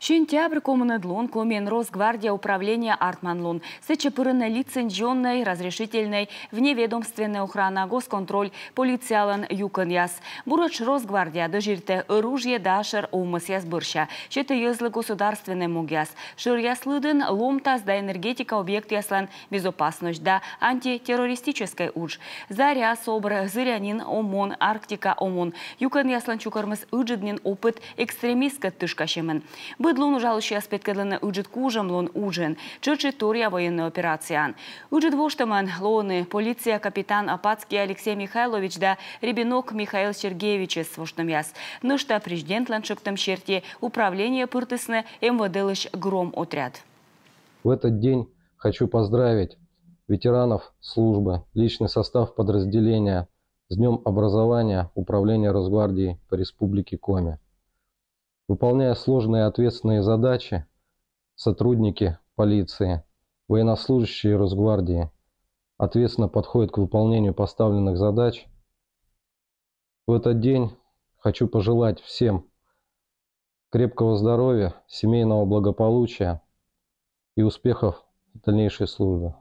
Сентябрь коммунадлун клумен Росгвардия управления Артманлун. Сечепырына лицензионной, разрешительной, вневедомственная охрана, госконтроль, полициялан юкан яс. Бурач Росгвардия дожирте оружие дашер умыс яс бырша. Чете езлы государственный мугяс. Шир яслыдын ломтас да энергетика объект яслан безопасность да антитеррористической уж. Заря, Собр, Зырянин, ОМОН, Арктика, ОМОН. Юкан яслан чукармыз ыджиднин опыт экстремистка тышкашемен. Быдлун ужалышы аспектланы уджит кужам лон ужен. Территория военной операции. Уджит воштаман лоны полиция капитан Апатский Алексей Михайлович да Ребенок Михаил Сергеевич с воштамяс. Нышта президент ланшыктым черте управление пыртысны МВД-лыш гром отряд. В этот день хочу поздравить ветеранов службы, личный состав подразделения с Днем образования Управления Росгвардии по Республике Коми. Выполняя сложные и ответственные задачи, сотрудники полиции, военнослужащие Росгвардии ответственно подходят к выполнению поставленных задач. В этот день хочу пожелать всем крепкого здоровья, семейного благополучия и успехов в дальнейшей службе.